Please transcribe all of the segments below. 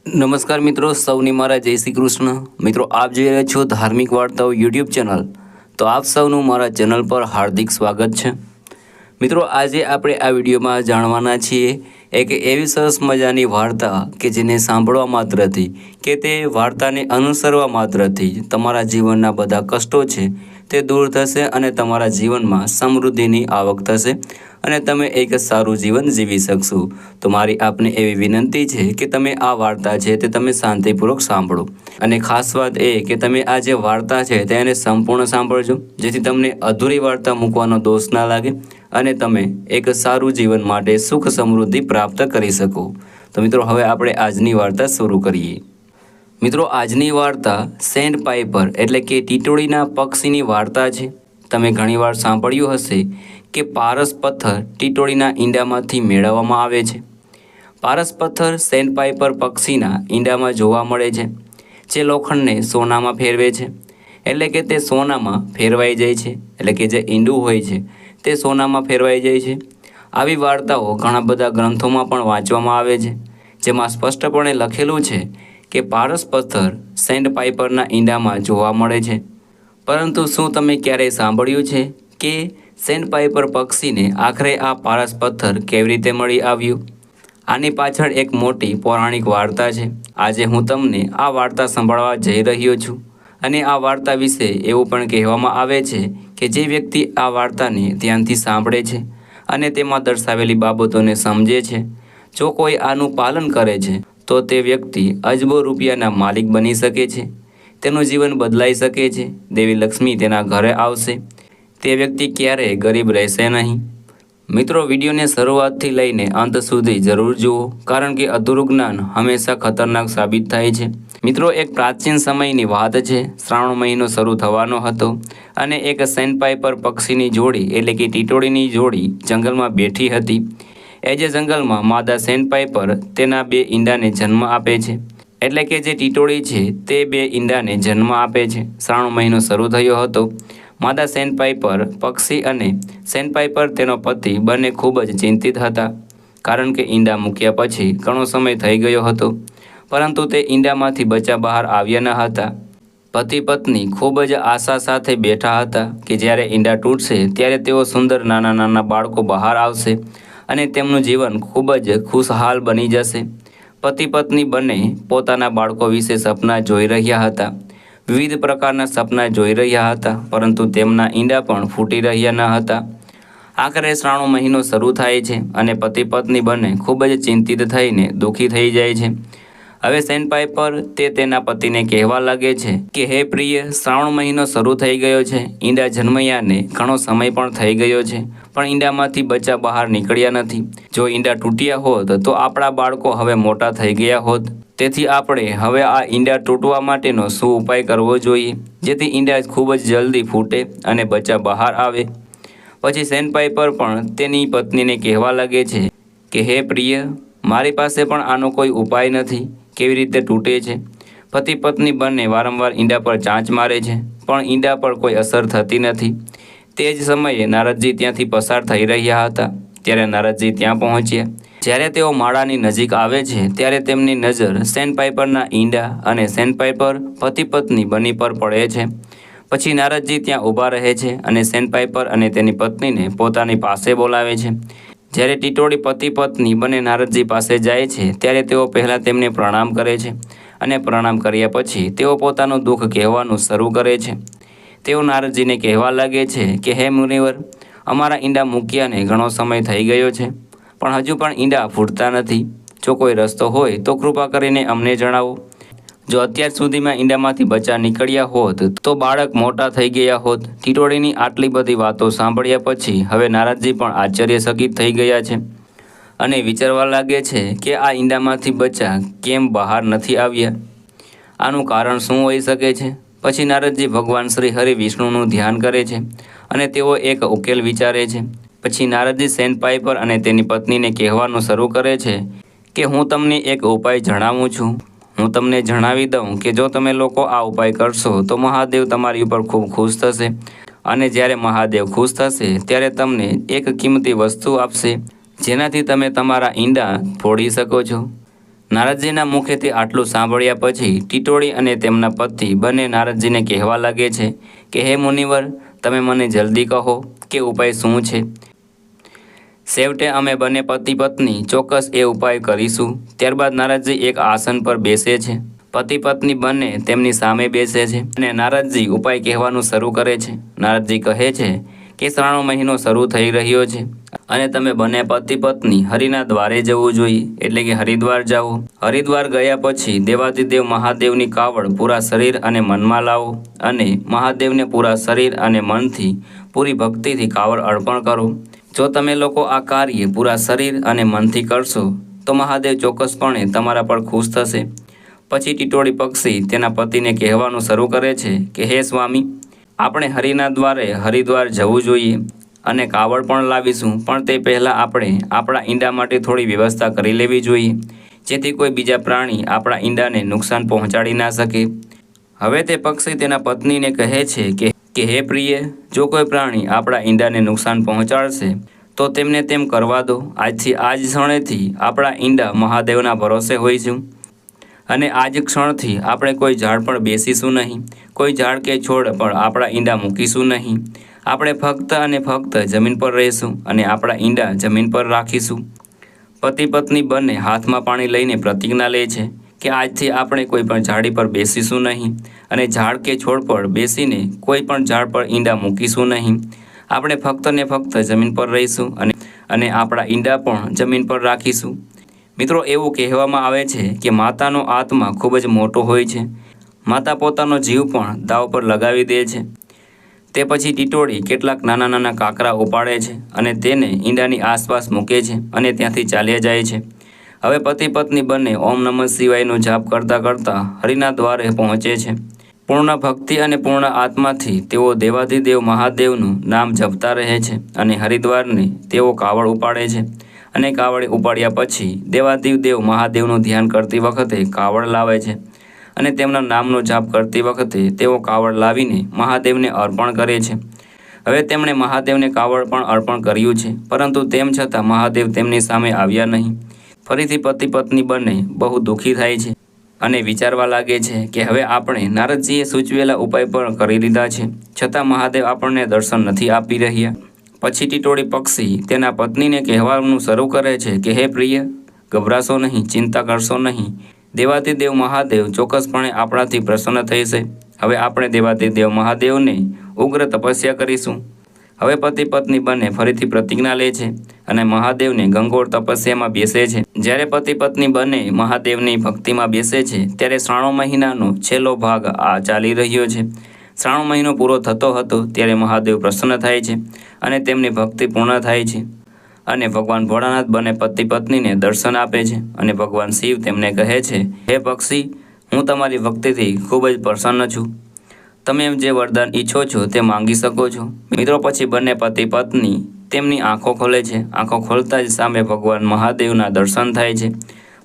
નમસ્કાર મિત્રો, સૌને મારા જય શ્રી કૃષ્ણ। મિત્રો, આપ જોઈ રહ્યા છો ધાર્મિક વાર્તાઓ યુટ્યુબ ચેનલ। તો આપ સૌનું મારા ચેનલ પર હાર્દિક સ્વાગત છે। મિત્રો, આજે આપણે આ વિડીયોમાં જાણવાના છીએ એક એવી સરસ મજાની વાર્તા કે જેને સાંભળવા માત્રથી કે તે વાર્તાને અનુસરવા માત્રથી જ તમારા જીવનના બધા કષ્ટો છે તે દૂર થશે અને તમારા જીવનમાં સમૃદ્ધિની આવક થશે અને તમે એક સારું જીવન જીવી શકશો। તો મારી આપને એવી વિનંતી છે કે તમે આ વાર્તા છે તે તમે શાંતિપૂર્વક સાંભળો અને ખાસ વાત એ કે તમે આ જે વાર્તા છે તેને સંપૂર્ણ સાંભળજો, જેથી તમને અધૂરી વાર્તા મૂકવાનો દોષ ના લાગે અને તમે એક સારું જીવન માટે સુખ સમૃદ્ધિ પ્રાપ્ત કરી શકો। તો મિત્રો, હવે આપણે આજની વાર્તા શરૂ કરીએ। મિત્રો, આજની વાર્તા સેન્ડ પાઇપર એટલે કે ટીટોળીના પક્ષીની વાર્તા છે। તમે ઘણીવાર સાંભળ્યું હશે કે પારસ પથ્થર ટીટોળીના ઈંડામાંથી મેળવવામાં આવે છે। પારસ પથ્થર સેન્ડ પાઇપર પક્ષીના ઈંડામાં જોવા મળે છે, જે લોખંડને સોનામાં ફેરવે છે, એટલે કે તે સોનામાં ફેરવાઈ જાય છે, એટલે કે જે ઈંડું હોય છે તે સોનામાં ફેરવાઈ જાય છે। આવી વાર્તાઓ ઘણા બધા ગ્રંથોમાં પણ વાંચવામાં આવે છે, જેમાં સ્પષ્ટપણે લખેલું છે કે પારસ પથ્થર સેન્ડ પાઇપરના ઈંડામાં જોવા મળે છે। પરંતુ શું તમે ક્યારેય સાંભળ્યું છે કે સેન્ડ પાઇપર પક્ષીને આખરે આ પારસ પથ્થર કેવી રીતે મળી આવ્યું? આની પાછળ એક મોટી પૌરાણિક વાર્તા છે। આજે હું તમને આ વાર્તા સંભળાવવા જઈ રહ્યો છું અને આ વાર્તા વિશે એવું પણ કહેવામાં આવે છે કે જે વ્યક્તિ આ વાર્તાને ધ્યાનથી સાંભળે છે અને તેમાં દર્શાવેલી બાબતોને સમજે છે, જો કોઈ આનું પાલન કરે છે તો તે વ્યક્તિ અજબો રૂપિયાના માલિક બની શકે છે, તેનું જીવન બદલાઈ શકે છે, દેવી લક્ષ્મી તેના ઘરે આવશે, તે વ્યક્તિ ક્યારેય ગરીબ રહેશે નહીં। મિત્રો, વિડીયોને શરૂઆતથી લઈને અંત સુધી જરૂર જુઓ, કારણ કે અધૂરું જ્ઞાન હંમેશા ખતરનાક સાબિત થાય છે। મિત્રો, એક પ્રાચીન સમયની વાત છે। શ્રાવણ મહિનો શરૂ થવાનો હતો અને એક સેન્ડ પાઇપર પક્ષીની જોડી એટલે કે ટીટોળીની જોડી જંગલમાં બેઠી હતી। એ જે જંગલમાં માદા સેન્ડ પાઇપર તેના 2 ઈંડાને જન્મ આપે છે, એટલે કે જે ટીટોળી છે તે 2 ઈંડાને જન્મ આપે છે। શ્રાવણ મહિનો શરૂ થયો હતો। માદા સેન્ડ પાઇપર પક્ષી અને સેન્ડ પાઇપર તેનો પતિ બંને ખૂબ જ ચિંતિત હતા, કારણ કે ઈંડા મૂક્યા પછી ઘણો સમય થઈ ગયો હતો, પરંતુ તે ઈંડામાંથી બચ્ચા બહાર આવ્યા ન હતા। પતિ પત્ની ખૂબ જ આશા સાથે બેઠા હતા કે જ્યારે ઈંડા તૂટશે ત્યારે તેઓ સુંદર નાના નાના બાળકો બહાર આવશે અને તેમનું જીવન ખૂબ જ ખુશહાલ બની જશે। પતિ પત્ની બંને પોતાના બાળકો વિશે સપના જોઈ રહ્યા હતા, વિવિધ પ્રકારના સપના જોઈ રહ્યા હતા, પરંતુ તેમના ઈંડા પણ ફૂટી રહ્યા ન હતા। આખરે શ્રાવણ મહિનો શરૂ થાય છે અને પતિ પત્ની બંને ખૂબ જ ચિંતિત થઈને દુઃખી થઈ જાય છે। હવે સેન્ડ પાઇપર તેના પતિને કહેવા લાગે છે કે હે પ્રિય, શ્રાવણ મહિનો શરૂ થઈ ગયો છે, ઈંડા જન્મયાને ઘણો સમય પણ થઈ ગયો છે, પણ ઈંડામાંથી બચ્ચા બહાર નીકળ્યા નથી। જો ઈંડા તૂટ્યા હોત તો આપણા બાળકો હવે મોટા થઈ ગયા હોત, તેથી આપણે હવે આ ઈંડા તૂટવા માટેનો શું ઉપાય કરવો જોઈએ, જેથી ઈંડા ખૂબ જ જલ્દી ફૂટે અને બચ્ચા બહાર આવે। પછી સેન્ડ પાઇપર પણ તેની પત્નીને કહેવા લાગે છે કે હે પ્રિય, મારી પાસે પણ આનો કોઈ ઉપાય નથી, કેવી રીતે તૂટે છે। પતિ પત્ની બંને વારંવાર ઈંડા પર ચાંચ મારે છે, પણ ઈંડા પર કોઈ અસર થતી નથી। તે જ સમયે નારદજી ત્યાંથી પસાર થઈ રહ્યા હતા, ત્યારે નારદજી ત્યાં પહોંચ્યા। જ્યારે તેઓ માળાની નજીક આવે છે ત્યારે તેમની નજર સેન્ડ પાઇપરના ઈંડા અને સેન્ડ પાઇપર પતિ પત્ની બંને પર પડે છે। પછી નારદજી ત્યાં ઊભા રહે છે અને સેન્ડ પાઇપર અને તેની પત્નીને પોતાની પાસે બોલાવે છે। જ્યારે ટીટોળી પતિ પત્ની બંને નારદજી પાસે જાય છે ત્યારે તેઓ પહેલાં તેમને પ્રણામ કરે છે અને પ્રણામ કર્યા પછી તેઓ પોતાનું દુઃખ કહેવાનું શરૂ કરે છે। તેઓ નારદજીને કહેવા લાગે છે કે હે મુનિવર, અમારા ઈંડા મૂક્યાને ઘણો સમય થઈ ગયો છે, પણ હજુ પણ ઈંડા ફૂટતા નથી। જો કોઈ રસ્તો હોય તો કૃપા કરીને અમને જણાવો। જો અત્યાર સુધીમાં ઈંડામાંથી બચ્ચા નીકળ્યા હોત તો બાળક મોટા થઈ ગયા હોત। ટીટોળીની આટલી બધી વાતો સાંભળ્યા પછી હવે નારદજી પણ આશ્ચર્યચકિત થઈ ગયા છે અને વિચારવા લાગે છે કે આ ઈંડામાંથી બચ્ચા કેમ બહાર નથી આવ્યા, આનું કારણ શું હોઈ શકે છે। પછી નારદજી ભગવાન શ્રી હરિ વિષ્ણુનું ધ્યાન કરે છે અને તેઓ એક ઉકેલ વિચારે છે। પછી નારદજી સેન્ડ પાઇપર અને તેની પત્નીને કહેવાનું શરૂ કરે છે કે હું તમને એક ઉપાય જણાવું છું। હું તમને જણાવી દઉં કે જો તમે લોકો આ ઉપાય કરશો તો મહાદેવ તમારી ઉપર ખૂબ ખુશ થશે અને જ્યારે મહાદેવ ખુશ થશે ત્યારે તમને એક કિંમતી વસ્તુ આપશે, જેનાથી તમે તમારા ઈંડા ફોડી શકો છો। નારદજીના મુખેથી આટલું સાંભળ્યા પછી ટીટોળી અને તેમના પતિ બંને નારદજીને કહેવા લાગે છે કે હે મુનિવર, તમે મને જલ્દી કહો કે ઉપાય શું છે. છેવટે અમે બંને પતિ પત્ની ચોક્કસ એ ઉપાય કરીશું. ત્યારબાદ નારદજી એક આસન પર બેસે છે. પતિ પત્ની બંને તેમની સામે બેસે છે અને નારદજી ઉપાય કહેવાનું શરૂ કરે છે. નારદજી કહે છે કે શ્રાવણ મહિનો શરૂ થઈ રહ્યો છે અને તમે બંને પતિ પત્ની હરિના દ્વારે જવું જોઈએ, એટલે કે હરિદ્વાર જાઓ. હરિદ્વાર ગયા પછી દેવાધિદેવ મહાદેવની કાવડ પૂરા શરીર અને મનમાં લાવો અને મહાદેવને પૂરા શરીર અને મનથી પૂરી ભક્તિથી કાવડ અર્પણ કરો. જો તમે લોકો આ કાર્ય પૂરા શરીર અને મનથી કરશો તો મહાદેવ ચોક્કસપણે તમારા પર ખુશ થશે. પછી ટીટોળી પક્ષી તેના પતિને કહેવાનું શરૂ કરે છે કે હે સ્વામી, આપણે હરિના દ્વારે હરિદ્વાર જવું જોઈએ અને કાવડ પણ લાવીશું, પણ તે પહેલાં આપણે આપણા ઈંડા માટે થોડી વ્યવસ્થા કરી લેવી જોઈએ, જેથી કોઈ બીજા પ્રાણી આપણા ઈંડાને નુકસાન પહોંચાડી ના શકે. હવે તે પક્ષી તેના પત્નીને કહે છે કે હે પ્રિય, જો કોઈ પ્રાણી આપણા ઈંડાને નુકસાન પહોંચાડશે તો તેમને તેમ કરવા દો. આજથી આ જ ક્ષણેથી આપણા ઈંડા મહાદેવના ભરોસે હોઈશું અને આ જ ક્ષણથી આપણે કોઈ ઝાડ પર બેસીશું નહીં, કોઈ ઝાડ કે છોડ પર આપણા ઈંડા મૂકીશું નહીં. આપણે ફક્ત અને ફક્ત જમીન પર રહીશું અને આપણા ઈંડા જમીન પર રાખીશું. પતિ પત્ની બંને હાથમાં પાણી લઈને પ્રતિજ્ઞા લે છે કે આજથી આપણે કોઈ પણ ઝાડી પર બેસીશું નહીં અને ઝાડ કે છોડ પર બેસીને કોઈ પણ ઝાડ પર ઈંડા મૂકીશું નહીં. આપણે ફક્ત ને ફક્ત જમીન પર રહીશું અને આપણા ઈંડા પણ જમીન પર રાખીશું. મિત્રો, એવું કહેવામાં આવે છે કે માતાનો આત્મા ખૂબ જ મોટો હોય છે. માતા પોતાનો જીવ પણ દાવ પર લગાવી દે છે. તે પછી ટીટોળી કેટલાક નાના નાના કાંકરા ઉપાડે છે અને તેને ઈંડાની આસપાસ મૂકે છે અને ત્યાંથી ચાલ્યા જાય છે. હવે પતિ પત્ની બંને ઓમ નમઃ શિવાયનો જાપ કરતાં કરતાં હરિના દ્વારે પહોંચે છે. પૂર્ણ ભક્તિ અને પૂર્ણ આત્માથી તેઓ દેવાધિદેવ મહાદેવનું નામ જપતા રહે છે અને હરિદ્વારને તેઓ કાવડ ઉપાડે છે અને કાવડ ઉપાડ્યા પછી દેવાધિદેવ મહાદેવનું ધ્યાન કરતી વખતે કાવડ લાવે છે અને તેમના નામનો જાપ કરતી વખતે તેઓ કાવડ લાવીને મહાદેવને અર્પણ કરે છે. હવે તેમણે મહાદેવને કાવડ પણ અર્પણ કર્યું છે, પરંતુ તેમ છતાં મહાદેવ તેમની સામે આવ્યા નહીં. ફરીથી પતિ પત્ની બંને બહુ દુઃખી થાય છે અને વિચારવા લાગે છે કે હવે આપણે નારદજીએ સૂચવેલા ઉપાય પણ કરી લીધા છે, છતાં મહાદેવ આપણને દર્શન નથી આપી રહ્યા. પછી ટીટોળી પક્ષી તેના પત્નીને કહેવાનું શરૂ કરે છે કે હે પ્રિય, ગભરાશો નહીં, ચિંતા કરશો નહીં. દેવાધિદેવ મહાદેવ ચોક્કસપણે આપણાથી પ્રસન્ન થશે. હવે આપણે દેવાધિદેવ મહાદેવને ઉગ્ર તપસ્યા કરીશું. હવે પતિ પત્ની બંને ફરીથી પ્રતિજ્ઞા લે છે અને મહાદેવને ગંગોર તપસ્યામાં બેસે છે. જ્યારે પતિ પત્ની બંને મહાદેવની ભક્તિમાં બેસે છે ત્યારે શ્રાવણ મહિનાનો છેલ્લો ભાગ આ ચાલી રહ્યો છે. શ્રાવણ મહિનો પૂરો થતો હતો ત્યારે મહાદેવ પ્રસન્ન થાય છે અને તેમની ભક્તિ પૂર્ણ થાય છે અને ભગવાન ભોળાનાથ બંને પતિ પત્નીને દર્શન આપે છે અને ભગવાન શિવ તેમને કહે છે, હે પક્ષી, હું તમારી ભક્તિથી ખૂબ જ પ્રસન્ન છું. તમે જે વરદાન ઈચ્છો છો તે માંગી શકો છો. મિત્રો, પછી બંને પતિ પત્ની તેમની આંખો ખોલે છે. આંખો ખોલતા જ સામે ભગવાન મહાદેવના દર્શન થાય છે.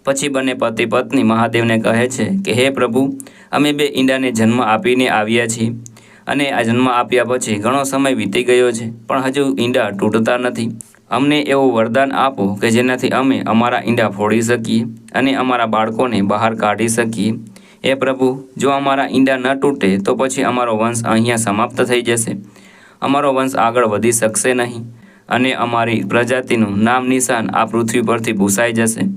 પછી બંને પતિ પત્ની મહાદેવને કહે છે કે હે પ્રભુ, અમે બે ઈંડાને જન્મ આપીને આવ્યા છીએ અને આ જન્મ આપ્યા પછી ઘણો સમય વીતી ગયો છે, પણ હજુ ઈંડા તૂટતા નથી. અમને એવું વરદાન આપો કે જેનાથી અમે અમારા ઈંડા ફોડી શકીએ અને અમારા બાળકોને બહાર કાઢી શકીએ. હે પ્રભુ, જો અમારા ઈંડા ન તૂટે તો પછી અમારો વંશ અહીંયા સમાપ્ત થઈ જશે. અમારો વંશ આગળ વધી શકશે નહીં અને અમારી પ્રજાતિનું નામ નિશાન આ પૃથ્વી પરથી ભૂસાઈ જશે.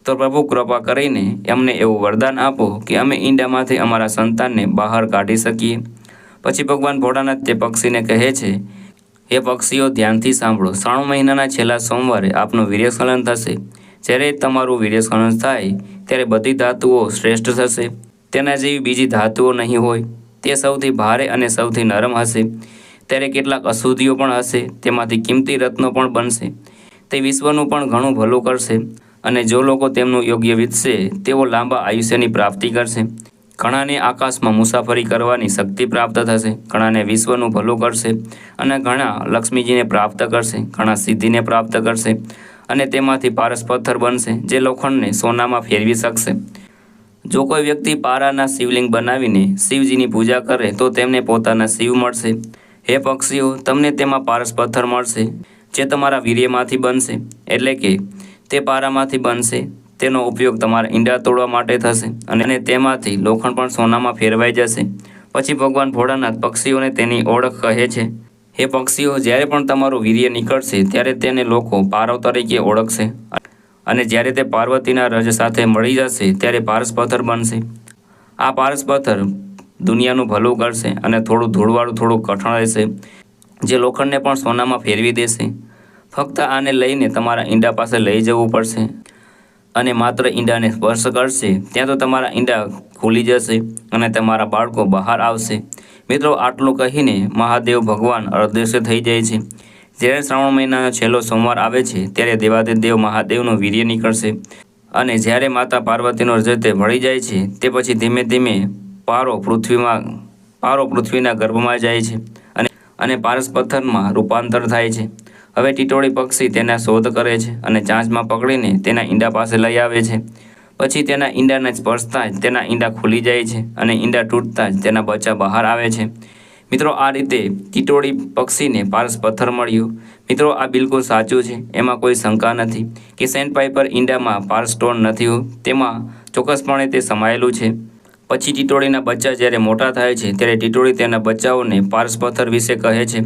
તો પ્રભુ, કૃપા કરીને અમને એવું વરદાન આપો કે અમે ઈંડામાંથી અમારા સંતાનને બહાર કાઢી શકીએ. પછી ભગવાન ભોળાનાથ તે પક્ષીને કહે છે, એ પક્ષીઓ ધ્યાનથી સાંભળો. શ્રાવણ મહિનાના છેલ્લા સોમવારે આપનું વીર્યસ્ખલન થશે. જ્યારે તમારું વીર્યસ્ખલન થાય ત્યારે બધી ધાતુઓ શ્રેષ્ઠ થશે. તેના જેવી બીજી ધાતુઓ નહીં હોય. તે સૌથી ભારે અને સૌથી નરમ હશે. ત્યારે કેટલાક અશુદ્ધિઓ પણ હશે. તેમાંથી કિંમતી રત્નો પણ બનશે. તે વિશ્વનું પણ ઘણું ભલું કરશે અને જો લોકો તેમનું યોગ્ય વિધશે તેઓ લાંબા આયુષ્યની પ્રાપ્તિ કરશે. ઘણાને આકાશમાં મુસાફરી કરવાની શક્તિ પ્રાપ્ત થશે. ઘણાને વિશ્વનું ભલું કરશે અને ઘણા લક્ષ્મીજીને પ્રાપ્ત કરશે. ઘણા સિદ્ધિને પ્રાપ્ત કરશે અને તેમાંથી પારસ પથ્થર બનશે જે લોખંડને સોનામાં ફેરવી શકશે. જો કોઈ વ્યક્તિ પારાના શિવલિંગ બનાવીને શિવજીની પૂજા કરે તો તેમને પોતાના શિવ મળશે. હે પક્ષીઓ, તમને તેમાં પારસ પથ્થર મળશે જે તમારા વીર્યમાંથી બનશે, એટલે કે તે પારામાંથી બનશે. તેનો ઉપયોગ તમારા ઈંડા તોડવા માટે થશે અને તેમાંથી લોખંડ પણ સોનામાં ફેરવાઈ જશે. પછી ભગવાન ભોળાનાથ પક્ષીઓને તેની ઓળખ કહે છે. એ પક્ષીઓ જ્યારે પણ તમારું વીર્ય નીકળશે ત્યારે તેને લોકો પારવ તરીકે ઓળખશે અને જ્યારે તે પાર્વતીના રજ સાથે મળી જશે ત્યારે પારસ પથ્થર બનશે. આ પારસ પથ્થર દુનિયાનું ભલું કરશે અને થોડું ધૂળવાળું થોડું કઠણ રહેશે, જે લોખંડને પણ સોનામાં ફેરવી દેશે. ફક્ત આને લઈને તમારા ઈંડા પાસે લઈ જવું પડશે અને માત્ર ઈંડાને સ્પર્શ કરશે ત્યાં તો તમારા ઈંડા ખુલી જશે અને તમારા બાળકો બહાર આવશે. મિત્રો, આટલું કહીને મહાદેવ ભગવાન અદૃશ્ય થઈ જાય છે. જ્યારે શ્રાવણ મહિનાનો છેલ્લો સોમવાર આવે છે ત્યારે દેવાધિદેવ મહાદેવનું વીર્ય નીકળશે અને જ્યારે માતા પાર્વતીનો હૃદય તે ભળી જાય છે તે પછી ધીમે ધીમે પારો પૃથ્વીના ગર્ભમાં જાય છે અને પારસ પથ્થરમાં રૂપાંતર થાય છે. હવે ટીટોળી પક્ષી તેના શોધ કરે છે અને ચાંચમાં પકડીને તેના ઈંડા પાસે લઈ આવે છે. પછી તેના ઈંડાને સ્પર્શતા જ તેના ઈંડા ખુલી જાય છે અને ઈંડા તૂટતા જ તેના બચ્ચા બહાર આવે છે. મિત્રો, આ રીતે ટીટોળી પક્ષીને પારસ પથ્થર મળ્યો. મિત્રો, આ બિલકુલ સાચું છે, એમાં કોઈ શંકા નથી કે સેન્ડપાઈપર ઈંડામાં પારસ સ્ટોન નથી, તેમાં ચોક્કસપણે તે સમાયેલું છે. પછી ટીટોળીના બચ્ચા જ્યારે મોટા થાય છે ત્યારે ટીટોળી તેના બચ્ચાઓને પારસ પથ્થર વિશે કહે છે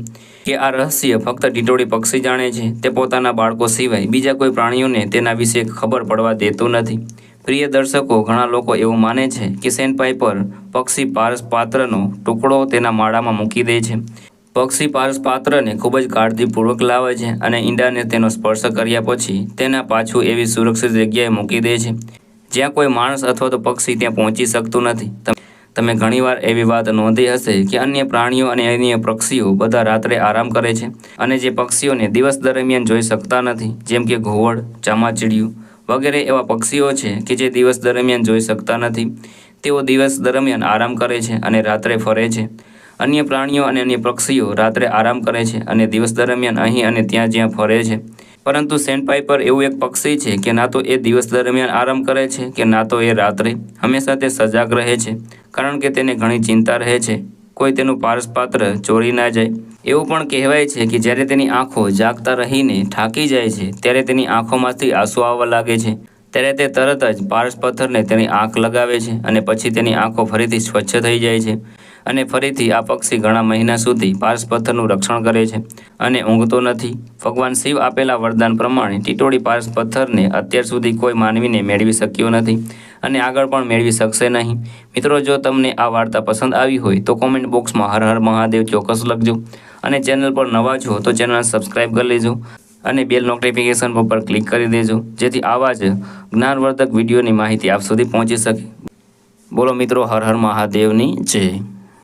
કે આ રહસ્ય ફક્ત ટીટોળી પક્ષી જાણે છે. તે પોતાના બાળકો સિવાય બીજા કોઈ પ્રાણીઓને તેના વિશે ખબર પડવા દેતું નથી. પ્રિય દર્શકો, ઘણા લોકો એવું માને છે કે સેન્ડપાઈપર પક્ષી પારસ પાત્રનો ટુકડો તેના માળામાં મૂકી દે છે. પક્ષી પારસ પાત્રને ખૂબ જ કાળજીપૂર્વક લાવે છે અને ઈંડાને તેનો સ્પર્શ કર્યા પછી તેના પાછું એવી સુરક્ષિત જગ્યાએ મૂકી દે છે જ્યાં કોઈ માણસ અથવા તો પક્ષી ત્યાં પહોંચી શકતું નથી. તમે ઘણીવાર એવી વાત નોંધી હશે કે અન્ય પ્રાણીઓ અને અન્ય પક્ષીઓ બધા રાત્રે આરામ કરે છે અને જે પક્ષીઓને દિવસ દરમિયાન જોઈ શકતા નથી, જેમ કે ઘુવડ, ચામાચીડિયું વગેરે એવા પક્ષીઓ છે કે જે દિવસ દરમિયાન જોઈ શકતા નથી. તેઓ દિવસ દરમિયાન આરામ કરે છે અને રાત્રે ફરે છે. અન્ય પ્રાણીઓ અને અન્ય પક્ષીઓ રાત્રે આરામ કરે છે અને દિવસ દરમિયાન અહીં અને ત્યાં જ્યાં ફરે છે. પરંતુ સેન્ડપાઈપર એવું એક પક્ષી છે કે ના તો એ દિવસ દરમિયાન આરામ કરે છે કે ના તો એ રાત્રે. હંમેશા તે સજાગ રહે છે, કારણ કે તેને ઘણી ચિંતા રહે છે કોઈ તેનું પારસ પાત્ર ચોરી ના જાય. એવું પણ કહેવાય છે કે જ્યારે તેની આંખો જાગતા રહીને થાકી જાય છે ત્યારે તેની આંખોમાંથી આંસુ આવવા લાગે છે. ત્યારે તે તરત જ પારસ પથ્થરને તેની આંખ લગાવે છે અને પછી તેની આંખો ફરીથી સ્વચ્છ થઈ જાય છે અને ફરીથી આ પક્ષી ઘણા મહિના સુધી પારસ પથ્થરનું રક્ષણ કરે છે અને ઊંઘતો નથી. ભગવાન શિવ આપેલા વરદાન પ્રમાણે ટીટોળી પારસ પથ્થરને અત્યાર સુધી કોઈ માનવીને મેળવી શક્યો નથી અને આગળ પણ મેળવી શકશે નહીં. મિત્રો, જો તમને આ વાર્તા પસંદ આવી હોય તો કોમેન્ટ બોક્સમાં હર હર મહાદેવ ચોક્કસ લખજો અને ચેનલ પર નવા છો તો ચેનલ સબસ્ક્રાઈબ કરી લેજો અને બેલ નોટિફિકેશન પર ક્લિક કરી દેજો, જેથી આવા જ જ્ઞાનવર્ધક વિડીયોની માહિતી આપ સુધી પહોંચી શકે. બોલો મિત્રો, હર હર મહાદેવની જય.